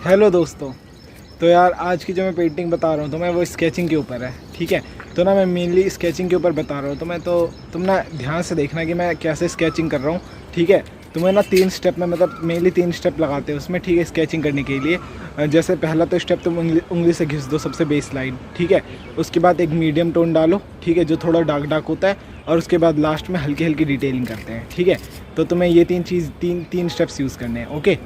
Hello दोस्तों। तो यार आज की जो मैं पेंटिंग बता रहा हूँ तो मैं वो स्केचिंग के ऊपर है, ठीक है। तो ना मैं मेनली स्केचिंग के ऊपर बता रहा हूँ, तो मैं तो तुम ना ध्यान से देखना कि मैं कैसे स्केचिंग कर रहा हूँ, ठीक है। तुम्हें ना 3 स्टेप में मतलब मेनली 3 स्टेप लगाते हैं उसमें, ठीक है, स्केचिंग करने के लिए। जैसे पहला तो स्टेप तुम उंगली से घिस दो सबसे बेस लाइन, ठीक है। उसके बाद एक मीडियम टोन डालो, ठीक है, जो थोड़ा डार्क डार्क होता है, और उसके बाद लास्ट में हल्की हल्की डिटेलिंग करते हैं, ठीक है। तो तुम्हें ये तीन स्टेप्स यूज़ करने हैं, ओके।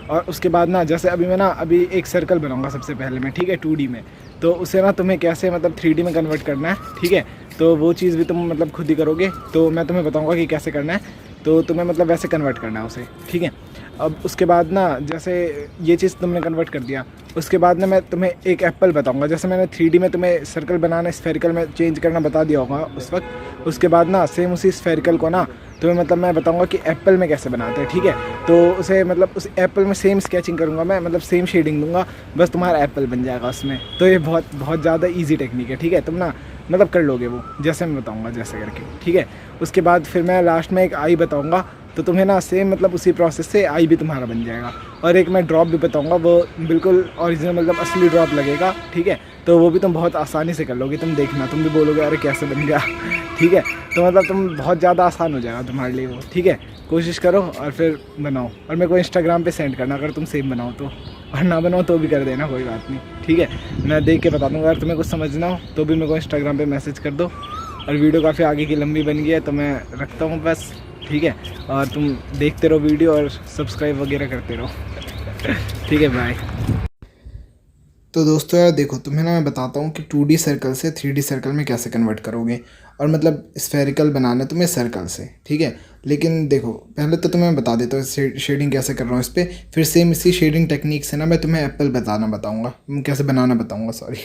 और उसके बाद ना जैसे अभी एक सर्कल बनाऊंगा सबसे पहले मैं, ठीक है, 2D में। तो उसे ना तुम्हें कैसे मतलब 3D में कन्वर्ट करना है, ठीक है। तो वो चीज़ भी तुम मतलब खुद ही करोगे, तो मैं तुम्हें बताऊंगा कि कैसे करना है। तो तुम्हें मतलब वैसे कन्वर्ट करना है उसे, ठीक है। अब उसके बाद ना जैसे ये चीज़ तुमने कन्वर्ट कर दिया, उसके बाद ना मैं तुम्हें एक एप्पल बताऊंगा। जैसे मैंने 3D में तुम्हें सर्कल बनाना स्फेरिकल में चेंज करना बता दिया होगा उस वक्त। उसके बाद ना सेम उसी स्फेरिकल को ना तुम्हें मतलब मैं बताऊंगा कि एप्पल में कैसे बनाते हैं, ठीक है। तो उसे मतलब उस एप्पल में सेम स्केचिंग करूंगा मैं, मतलब सेम शेडिंग दूंगा, बस तुम्हारा एप्पल बन जाएगा उसमें। तो ये बहुत बहुत ज़्यादा ईजी टेक्निक है, ठीक है। तुम ना मतलब कर लोगे वो, जैसे मैं बताऊंगा जैसे करके, ठीक है। उसके बाद फिर मैं लास्ट में एक आई बताऊंगा, तो तुम्हें ना सेम मतलब उसी प्रोसेस से आई भी तुम्हारा बन जाएगा। और एक मैं ड्रॉप भी बताऊंगा, वो बिल्कुल ओरिजिनल मतलब असली ड्रॉप लगेगा, ठीक है। तो वो भी तुम बहुत आसानी से कर लोगे, तुम देखना, तुम भी बोलोगे अरे कैसे बन गया ठीक है। तो मतलब तुम बहुत ज़्यादा आसान हो जाएगा तुम्हारे लिए वो, ठीक है। कोशिश करो और फिर बनाओ, और मेरे को इंस्टाग्राम पे सेंड करना अगर तुम सेम बनाओ तो, और ना बनाओ तो भी कर देना, कोई बात नहीं, ठीक है। मैं देख के बता दूँगा। अगर तुम्हें कुछ समझना हो तो भी मेरे को इंस्टाग्राम पे मैसेज कर दो। और वीडियो काफ़ी आगे की लंबी बन गई है तो मैं रखता हूँ बस, ठीक है। और तुम देखते रहो वीडियो और सब्सक्राइब वगैरह करते रहो ठीक है, बाय। तो दोस्तों यार देखो, तुम्हें ना मैं बताता हूँ कि 2D सर्कल से 3D सर्कल में कैसे कन्वर्ट करोगे। और मतलब स्फेरिकल बनाना है तुम्हें सर्कल से, ठीक है। लेकिन देखो, पहले तो तुम्हें बता देता हूँ शेडिंग कैसे कर रहा हूँ इस पर। फिर सेम इसी शेडिंग टेक्निक से ना मैं तुम्हें एप्पल बताऊँगा, कैसे बनाना बताऊँगा, सॉरी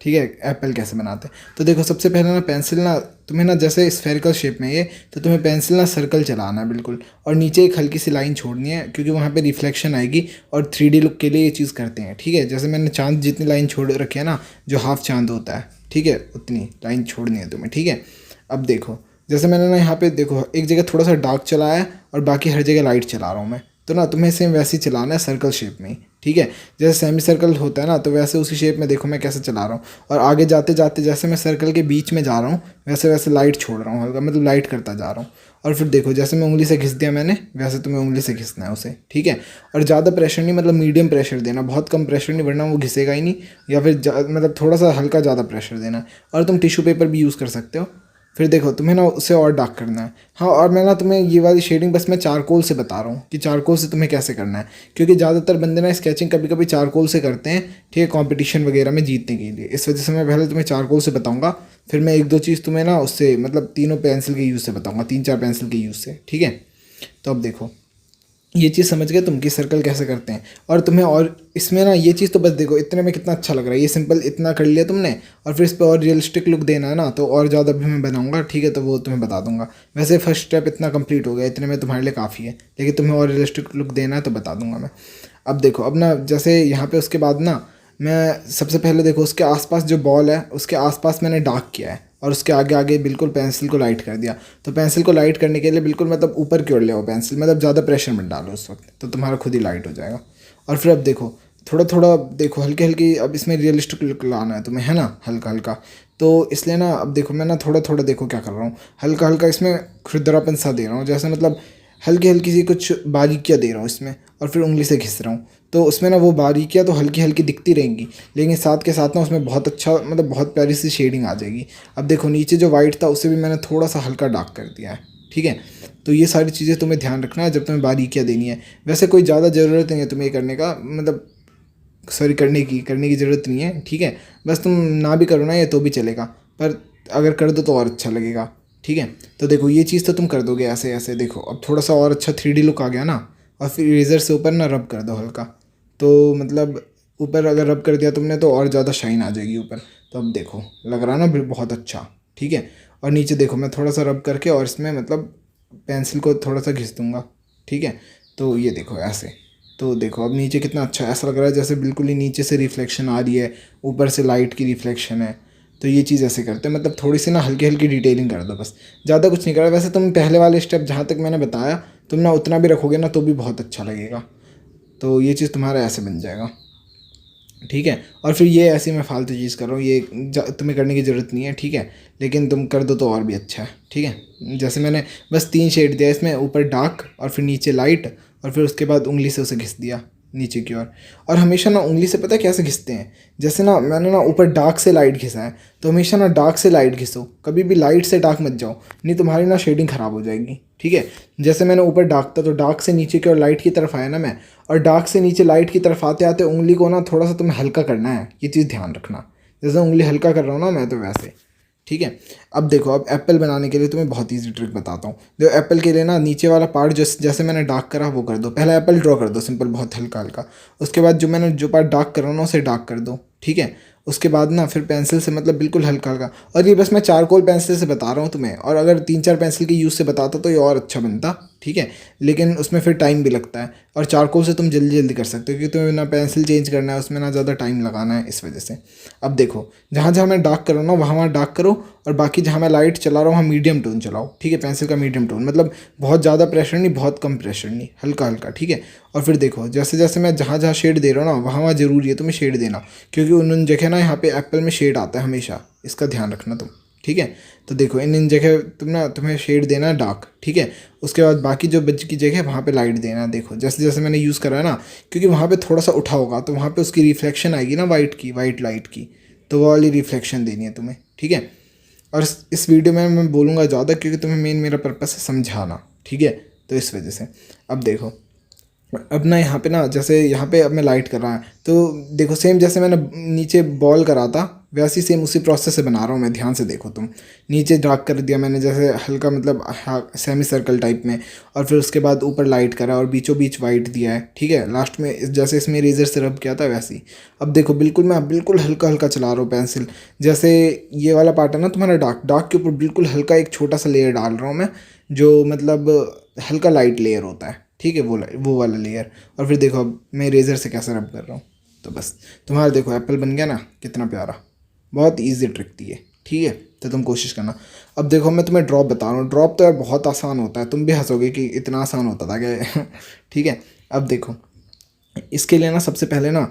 ठीक है, एप्पल कैसे बनाते हैं। तो देखो, सबसे पहले ना पेंसिल ना तुम्हें ना जैसे स्फेरिकल शेप में ये, तो तुम्हें पेंसिल ना सर्कल चलाना है बिल्कुल, और नीचे एक हल्की सी लाइन छोड़नी है, क्योंकि वहाँ पे रिफ्लेक्शन आएगी। और 3D लुक के लिए ये चीज़ करते हैं, ठीक है। जैसे मैंने चांद जितनी लाइन छोड़ रखी है ना, जो हाफ चांद होता है, ठीक है, उतनी लाइन छोड़नी है तुम्हें, ठीक है। अब देखो, जैसे मैंने ना यहाँ पे देखो एक जगह थोड़ा सा डार्क चलाया है और बाकी हर जगह लाइट चला रहा हूँ मैं। तो ना तुम्हें सेम वैसे ही चलाना है सर्कल शेप में ही, ठीक है। जैसे सेमी सर्कल होता है ना, तो वैसे उसी शेप में देखो मैं कैसे चला रहा हूँ। और आगे जाते जाते जैसे मैं सर्कल के बीच में जा रहा हूँ, वैसे वैसे लाइट छोड़ रहा हूँ हल्का, मतलब लाइट करता जा रहा हूँ। और फिर देखो, जैसे मैं उंगली से घिस दिया मैंने, वैसे तुम्हें उंगली से घिसना है उसे, ठीक है। और ज़्यादा प्रेशर नहीं, मतलब मीडियम प्रेशर देना, बहुत कम प्रेशर नहीं, वरना वो घिसेगा ही नहीं। या फिर मतलब थोड़ा सा हल्का ज़्यादा प्रेशर देना। और तुम टिश्यू पेपर भी यूज़ कर सकते हो। फिर देखो, तुम्हें ना उसे और डार्क करना है। हाँ, और मैं ना तुम्हें ये वाली शेडिंग बस मैं चारकोल से बता रहा हूँ कि चारकोल से तुम्हें कैसे करना है, क्योंकि ज़्यादातर बंदे ना स्केचिंग कभी कभी चारकोल से करते हैं, ठीक है, कंपटीशन वगैरह में जीतने के लिए। इस वजह से मैं पहले तुम्हें चारकोल से बताऊँगा, फिर मैं एक दो चीज़ तुम्हें ना उससे मतलब तीनों पेंसिल के यूज़ से बताऊँगा, 3-4 पेंसिल के यूज़ से, ठीक है। तो अब देखो, ये चीज़ समझ गए तुम कि सर्कल कैसे करते हैं। और तुम्हें और इसमें ना ये चीज़ तो बस देखो, इतने में कितना अच्छा लग रहा है, ये सिंपल इतना कर लिया तुमने। और फिर इस पर और रियलिस्टिक लुक देना है ना, तो और ज़्यादा भी मैं बनाऊंगा, ठीक है, तो वो तुम्हें बता दूंगा। वैसे फर्स्ट स्टेप इतना कंप्लीट हो गया, इतने में तुम्हारे लिए काफ़ी है, लेकिन तुम्हें और रियलिस्टिक लुक देना है तो बता दूंगा मैं। अब देखो, अब ना जैसे यहाँ पे उसके बाद ना मैं सबसे पहले देखो, उसके आसपास जो बॉल है उसके आसपास मैंने डार्क किया है, और उसके आगे आगे बिल्कुल पेंसिल को लाइट कर दिया। तो पेंसिल को लाइट करने के लिए बिल्कुल मतलब ऊपर की ओर ले आओ पेंसिल, मतलब ज़्यादा प्रेशर मत डालो उस वक्त, तो तुम्हारा खुद ही लाइट हो जाएगा। और फिर अब देखो, थोड़ा थोड़ा देखो, हल्की हल्की अब इसमें रियलिस्टिक लुक लाना है तुम्हें, है ना, हल्का हल्का। तो इसलिए ना अब देखो, मैं ना थोड़ा थोड़ा देखो क्या कर रहा हूँ, हल्का हल्का इसमें खुरदरापन सा दे रहा हूँ, जैसे मतलब हल्की हल्की सी कुछ बारीकियाँ दे रहा हूँ इसमें, और फिर उंगली से घिस रहा हूँ। तो उसमें ना वो बारीकियाँ तो हल्की हल्की दिखती रहेंगी, लेकिन साथ के साथ ना उसमें बहुत अच्छा मतलब बहुत प्यारी सी शेडिंग आ जाएगी। अब देखो, नीचे जो वाइट था उसे भी मैंने थोड़ा सा हल्का डार्क कर दिया है, ठीक है। तो ये सारी चीज़ें तुम्हें ध्यान रखना है जब तुम्हें बारीकियाँ देनी है। वैसे कोई ज़्यादा ज़रूरत नहीं है तुम्हें ये करने का, मतलब सॉरी, करने की ज़रूरत नहीं है, ठीक है। बस तुम ना भी करो ना ये तो भी चलेगा, पर अगर कर दो तो और अच्छा लगेगा, ठीक है। तो देखो, ये चीज़ तो तुम कर दोगे ऐसे ऐसे। देखो, अब थोड़ा सा और अच्छा 3D लुक आ गया ना। और फिर इरेज़र से ऊपर ना रब कर दो हल्का, तो मतलब ऊपर अगर रब कर दिया तुमने तो और ज़्यादा शाइन आ जाएगी ऊपर। तो अब देखो, लग रहा ना बहुत अच्छा, ठीक है। और नीचे देखो, मैं थोड़ा सा रब करके और इसमें मतलब पेंसिल को थोड़ा सा घिस दूंगा, ठीक है। तो ये देखो ऐसे। तो देखो, अब नीचे कितना अच्छा ऐसा लग रहा है, जैसे बिल्कुल ही नीचे से रिफ्लेक्शन आ रही है, ऊपर से लाइट की रिफ्लेक्शन है। तो ये चीज़ ऐसे करते हैं, मतलब थोड़ी सी ना हल्की हल्की डिटेलिंग कर दो बस, ज़्यादा कुछ नहीं करा। वैसे तुम पहले वाले स्टेप जहाँ तक मैंने बताया, तुम ना उतना भी रखोगे ना तो भी बहुत अच्छा लगेगा। तो ये चीज़ तुम्हारा ऐसे बन जाएगा। ठीक है। और फिर ये ऐसी मैं फालतू चीज़ कर रहा हूँ, ये तुम्हें करने की ज़रूरत नहीं है, ठीक है, लेकिन तुम कर दो तो और भी अच्छा है, ठीक है। जैसे मैंने बस 3 शेड दिया इसमें, ऊपर डार्क और फिर नीचे लाइट, और फिर उसके बाद उंगली से उसे घिस दिया नीचे की ओर। और हमेशा ना उंगली से पता है कैसे घिसते हैं, जैसे ना मैंने ना ऊपर डार्क से लाइट घिसा है, तो हमेशा ना डार्क से लाइट घिसो, कभी भी लाइट से डार्क मत जाओ, नहीं तुम्हारी ना शेडिंग ख़राब हो जाएगी, ठीक है। जैसे मैंने ऊपर डार्क था तो डार्क से नीचे की ओर लाइट की तरफ आया ना मैं, और डार्क से नीचे लाइट की तरफ आते आते उंगली को ना थोड़ा सा तुम्हें हल्का करना है, ये चीज़ ध्यान रखना। जैसे उंगली हल्का कर रहा हूँ ना मैं, तो वैसे, ठीक है। अब देखो, अब एप्पल बनाने के लिए तुम्हें बहुत ईजी ट्रिक बताता हूँ। जो एप्पल के लिए ना नीचे वाला पार्ट जो जैसे मैंने डार्क करा वो कर दो, पहले एप्पल ड्रॉ कर दो सिंपल, बहुत हल्का हल्का। उसके बाद जो मैंने जो पार्ट डार्क कर रहा हूँ ना उसे डार्क कर दो, ठीक है। उसके बाद ना फिर पेंसिल से मतलब बिल्कुल हल्का हल्का, और ये बस मैं चारकोल पेंसिल से बता रहा हूँ तुम्हें, और अगर 3-4 पेंसिल के यूज़ से बताता तो ये और अच्छा बनता, ठीक है, लेकिन उसमें फिर टाइम भी लगता है, और चारकोल से तुम जल्दी जल्दी कर सकते हो क्योंकि तुम्हें ना पेंसिल चेंज करना है उसमें, ना ज़्यादा टाइम लगाना है, इस वजह से। अब देखो, जहाँ जहाँ मैं डार्क कर रहा हूँ ना वहाँ डार्क करो, और बाकी जहाँ मैं लाइट चला रहा हूँ वहाँ मीडियम टोन चलाओ, ठीक है, पेंसिल का मीडियम टोन, मतलब बहुत ज़्यादा प्रेशर नहीं, बहुत कम प्रेशर नहीं, हल्का हल्का, ठीक है। और फिर देखो, जैसे जैसे मैं जहाँ जहाँ शेड दे रहा हूँ ना वहाँ वहाँ ज़रूरी है तुम्हें शेड देना, क्योंकि उन जगह ना यहाँ पे एप्पल में शेड आता है हमेशा, इसका ध्यान रखना तुम, ठीक है। तो देखो, इन जगह तुम्हें शेड देना है डार्क, ठीक है। उसके बाद बाकी जो बच की जगह वहाँ पे लाइट देना है। देखो जैसे जैसे मैंने यूज़ करा है ना, क्योंकि वहाँ पे थोड़ा सा उठा होगा तो वहाँ पे उसकी रिफ्लेक्शन आएगी ना वाइट की, वाइट लाइट की, तो वो वाली रिफ्लेक्शन देनी है तुम्हें, ठीक है। और इस वीडियो में मैं बोलूँगा ज़्यादा क्योंकि तुम्हें मेन मेरा पर्पस है समझाना, ठीक है, तो इस वजह से। अब देखो, अब ना यहाँ पे ना जैसे यहाँ पे अब मैं लाइट कर रहा है, तो देखो सेम जैसे मैंने नीचे बॉल करा था वैसे ही सेम उसी प्रोसेस से बना रहा हूँ मैं, ध्यान से देखो तुम। नीचे डार्क कर दिया मैंने जैसे हल्का, मतलब सेमी सर्कल टाइप में, और फिर उसके बाद ऊपर लाइट करा और बीचों बीच वाइट दिया है, ठीक है। लास्ट में जैसे इसमें रेजर से रब किया था वैसे ही। अब देखो बिल्कुल मैं बिल्कुल हल्का हल्का चला रहा हूँ पेंसिल, जैसे ये वाला पार्ट है ना तुम्हारा डार्क, डार्क के ऊपर बिल्कुल हल्का एक छोटा सा लेयर डाल रहा हूँ मैं, जो मतलब हल्का लाइट लेयर होता है, ठीक है, वो वाला लेयर। और फिर देखो अब मैं रेज़र से कैसे रब कर रहा हूँ, तो बस तुम्हारा देखो एप्पल बन गया ना, कितना प्यारा, बहुत इजी ट्रिक थी ये, ठीक है। तो तुम कोशिश करना। अब देखो मैं तुम्हें ड्रॉप बता रहा हूँ, ड्रॉप तो यार बहुत आसान होता है, तुम भी हंसोगे कि इतना आसान होता था क्या ठीक है। अब देखो, इसके लिए ना सबसे पहले ना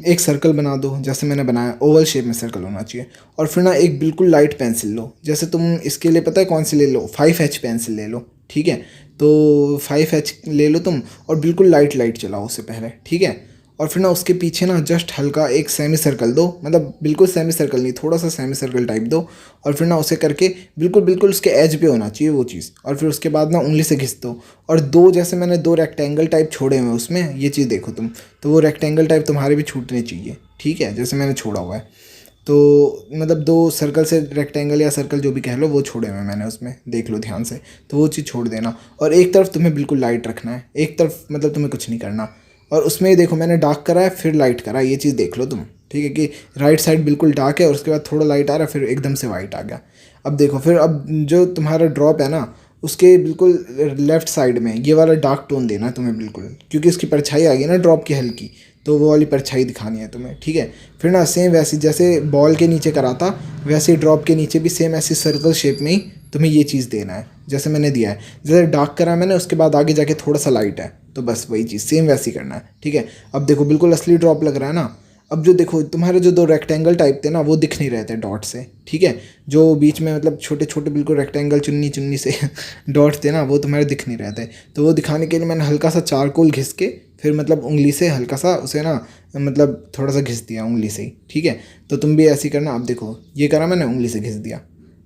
एक सर्कल बना दो जैसे मैंने बनाया, ओवल शेप में सर्कल होना चाहिए। और फिर ना एक बिल्कुल लाइट पेंसिल लो, जैसे तुम इसके लिए पता है कौन सी ले लो, 5H पेंसिल ले लो, ठीक है। तो 5H ले लो तुम, और बिल्कुल लाइट लाइट चलाओ उससे पहले, ठीक है। और फिर ना उसके पीछे ना जस्ट हल्का एक सेमी सर्कल दो, मतलब बिल्कुल सेमी सर्कल नहीं, थोड़ा सा सेमी सर्कल टाइप दो। और फिर ना उसे करके बिल्कुल बिल्कुल उसके एज पे होना चाहिए वो चीज़। और फिर उसके बाद ना उंगली से घिस दो, और दो जैसे मैंने 2 रेक्टेंगल टाइप छोड़े हुए उसमें, ये चीज़ देखो तुम, तो वो रेक्टेंगल टाइप तुम्हारे भी छूटने चाहिए, ठीक है, जैसे मैंने छोड़ा हुआ है। तो मतलब 2 सर्कल से रेक्टेंगल या सर्कल जो भी कह लो वो छोड़े हुए मैंने उसमें, देख लो ध्यान से, तो वो चीज़ छोड़ देना। और एक तरफ तुम्हें बिल्कुल लाइट रखना है, एक तरफ मतलब तुम्हें कुछ नहीं करना। और उसमें ही देखो मैंने डार्क करा है फिर लाइट करा, ये चीज़ देख लो तुम, ठीक है, कि राइट साइड बिल्कुल डार्क है और उसके बाद थोड़ा लाइट आ रहा है फिर एकदम से वाइट आ गया। अब देखो, फिर अब जो तुम्हारा ड्रॉप है ना उसके बिल्कुल लेफ्ट साइड में ये वाला डार्क टोन देना है तुम्हें बिल्कुल, क्योंकि उसकी परछाई आ गई ना ड्रॉप की हल्की, तो वो वाली परछाई दिखानी है तुम्हें, ठीक है। फिर ना सेम वैसे जैसे बॉल के नीचे करा था वैसे ही ड्रॉप के नीचे भी सेम ऐसी सर्कल शेप में ही तुम्हें ये चीज़ देना है जैसे मैंने दिया है। जैसे डार्क करा मैंने उसके बाद आगे जाके थोड़ा सा लाइट है, तो बस वही चीज़ सेम वैसे ही करना है, ठीक है। अब देखो बिल्कुल असली ड्रॉप लग रहा है ना। अब जो देखो तुम्हारे जो 2 रेक्टेंगल टाइप थे ना वो दिख नहीं रहे थे डॉट से, ठीक है, जो बीच में मतलब छोटे छोटे बिल्कुल रेक्टेंगल चुन्नी चुन्नी से डॉट थे ना वो तुम्हारे दिख नहीं रहे थे। तो वो दिखाने के लिए मैंने हल्का सा चारकोल घिस के फिर मतलब उंगली से हल्का सा उसे ना मतलब थोड़ा सा घिस दिया उंगली से ही, ठीक है। तो तुम भी ऐसे ही करना। अब देखो ये करा मैंने, उंगली से घिस दिया,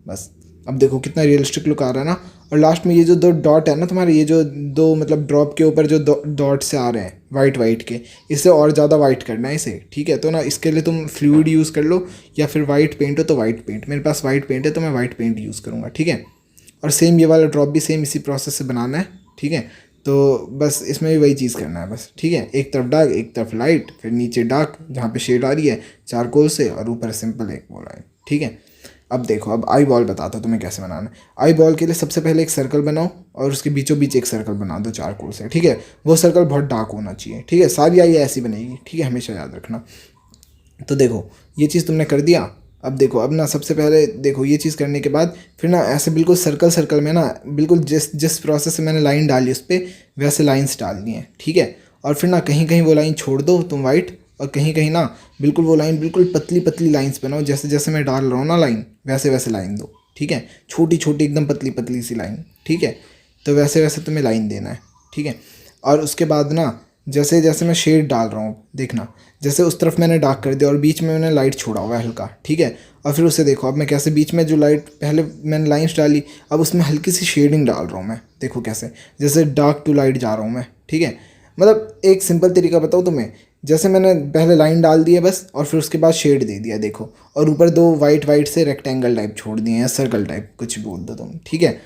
बस। अब देखो कितना रियलिस्टिक लुक आ रहा है ना। और लास्ट में ये जो 2 डॉट है ना तुम्हारे, ये जो 2 मतलब ड्रॉप के ऊपर जो डॉट से आ रहे हैं वाइट वाइट के, इससे और ज़्यादा वाइट करना है इसे, ठीक है। तो ना इसके लिए तुम फ्लूइड यूज़ कर लो या फिर वाइट पेंट हो तो वाइट पेंट, मेरे पास वाइट पेंट है तो मैं वाइट पेंट यूज़ करूँगा, ठीक है। और सेम ये वाला ड्रॉप भी सेम इसी प्रोसेस से बनाना है, ठीक है। तो बस इसमें भी वही चीज़ करना है बस, ठीक है। एक तरफ डार्क एक तरफ लाइट, फिर नीचे डार्क जहाँ पे शेड आ रही है चारकोल से, और ऊपर सिंपल एक वो लाइन, ठीक है। अब देखो, अब आई बॉल बताता हूँ तुम्हें कैसे बनाना है। आई बॉल के लिए सबसे पहले एक सर्कल बनाओ और उसके बीचों बीच एक सर्कल बना दो चारकोल से, ठीक है। वो सर्कल बहुत डार्क होना चाहिए, ठीक है, सारी आई ऐसी बनेगी, ठीक है, हमेशा याद रखना। तो देखो ये चीज़ तुमने कर दिया। अब देखो, अब ना सबसे पहले देखो ये चीज़ करने के बाद फिर ना ऐसे बिल्कुल सर्कल सर्कल में ना बिल्कुल जिस जिस प्रोसेस से मैंने लाइन डाली उस पर वैसे लाइन्स डालनी है, ठीक है। और फिर ना कहीं कहीं वो लाइन छोड़ दो तुम वाइट, और कहीं कहीं ना बिल्कुल वो लाइन बिल्कुल पतली पतली लाइंस बनाओ, जैसे जैसे मैं डाल रहा हूँ ना लाइन, वैसे वैसे लाइन दो, ठीक है। छोटी छोटी एकदम पतली पतली सी लाइन, ठीक है। तो वैसे वैसे तुम्हें लाइन देना है, ठीक है। और उसके बाद ना जैसे जैसे मैं शेड डाल रहा हूँ, देखना जैसे उस तरफ मैंने डार्क कर दिया और बीच में मैंने लाइट छोड़ा हुआ है हल्का, ठीक है। और फिर उसे देखो अब मैं कैसे बीच में जो लाइट पहले मैंने लाइन्स डाली, अब उसमें हल्की सी शेडिंग डाल रहा हूँ मैं, देखो कैसे, जैसे डार्क टू लाइट जा रहा हूँ मैं, ठीक है। मतलब एक सिंपल तरीका बताऊँ तुम्हें, जैसे मैंने पहले लाइन डाल दी है बस, और फिर उसके बाद शेड दे दिया देखो, और ऊपर दो वाइट वाइट से रेक्टेंगल टाइप छोड़ दिए हैं, सर्कल टाइप कुछ बोल दो तुम, ठीक है।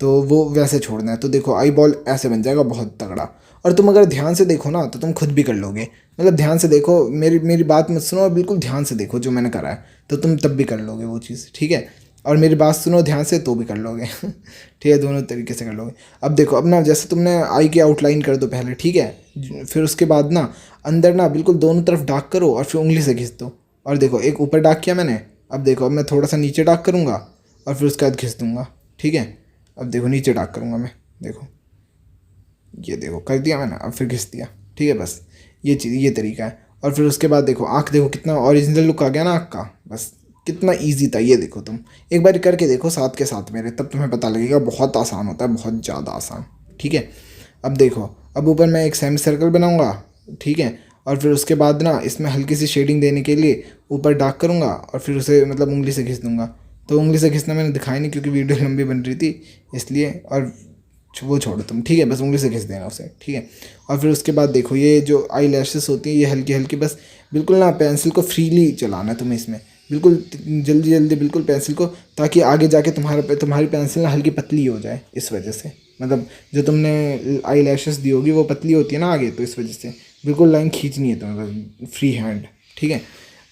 तो वो वैसे छोड़ना है, तो देखो आई बॉल ऐसे बन जाएगा बहुत तगड़ा। और तुम अगर ध्यान से देखो ना तो तुम खुद भी कर लोगे, मतलब ध्यान से देखो, मेरी मेरी बात मत सुनो और बिल्कुल ध्यान से देखो जो मैंने करा है, तो तुम तब भी कर लोगे वो चीज़, ठीक है। और मेरी बात सुनो ध्यान से तो भी कर लोगे ठीक है, दोनों तरीके से कर लोगे। अब देखो अब ना जैसे तुमने आई की आउटलाइन कर दो पहले, ठीक है। फिर उसके बाद ना अंदर ना बिल्कुल दोनों तरफ डार्क करो और फिर उंगली से घिस दो। और देखो एक ऊपर डार्क किया मैंने, अब देखो अब मैं थोड़ा सा नीचे डार्क करूँगा और फिर उसके बाद घिस दूँगा, ठीक है। अब देखो नीचे डार्क करूँगा मैं, देखो ये देखो कर दिया मैंने, अब फिर घिस दिया, ठीक है। बस ये चीज़, ये तरीका है। और फिर उसके बाद देखो आँख, देखो कितना ओरिजिनल लुक आ गया ना आँख का, बस कितना इजी था ये देखो। तुम एक बार करके देखो साथ के साथ मेरे, तब तुम्हें पता लगेगा बहुत आसान होता है, बहुत ज़्यादा आसान, ठीक है। अब देखो अब ऊपर मैं एक सेमी सर्कल बनाऊँगा, ठीक है। और फिर उसके बाद ना इसमें हल्की सी शेडिंग देने के लिए ऊपर डार्क करूँगा और फिर उसे मतलब उंगली से घिस दूँगा। तो उंगली से घिसना मैंने दिखाया नहीं क्योंकि वीडियो लंबी बन रही थी इसलिए, और वो छोड़ो तुम, ठीक है। बस उंगली से घिस देना उसे, ठीक है। और फिर उसके बाद देखो ये जो आई लैशेस होती हैं ये हल्की हल्की, बस बिल्कुल ना पेंसिल को फ्रीली चलाना है तुम्हें इसमें, बिल्कुल जल्दी जल्दी बिल्कुल पेंसिल को, ताकि आगे जाके तुम्हारी पेंसिल ना हल्की पतली हो जाए, इस वजह से, मतलब जो तुमने आई लैशेस दी होगी वो पतली होती है ना आगे, तो इस वजह से बिल्कुल लाइन खींचनी है तुम्हें फ्री हैंड, ठीक है।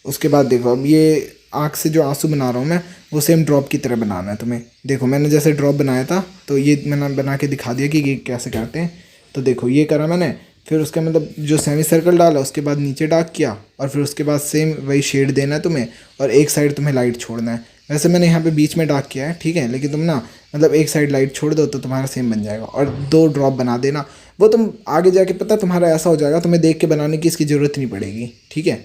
उसके बाद देखो अब ये आँख से जो आंसू बना रहा हूँ मैं, वो सेम ड्रॉप की तरह बनाना है तुम्हें। देखो मैंने जैसे ड्रॉप बनाया था तो ये मैंने बना के दिखा दिया कि ये कैसे करते हैं। तो देखो ये करा मैंने, फिर उसका मतलब जो सेमी सर्कल डाला उसके बाद नीचे डार्क किया और फिर उसके बाद सेम वही शेड देना है तुम्हें, और एक साइड तुम्हें लाइट छोड़ना है। वैसे मैंने यहाँ पे बीच में डार्क किया है, ठीक है, लेकिन तुम ना मतलब एक साइड लाइट छोड़ दो तो तुम्हारा सेम बन जाएगा। और 2 ड्रॉप बना देना, वो तुम आगे जाके पता तुम्हारा ऐसा हो जाएगा, तुम्हें देख के बनाने की इसकी ज़रूरत नहीं पड़ेगी, ठीक है।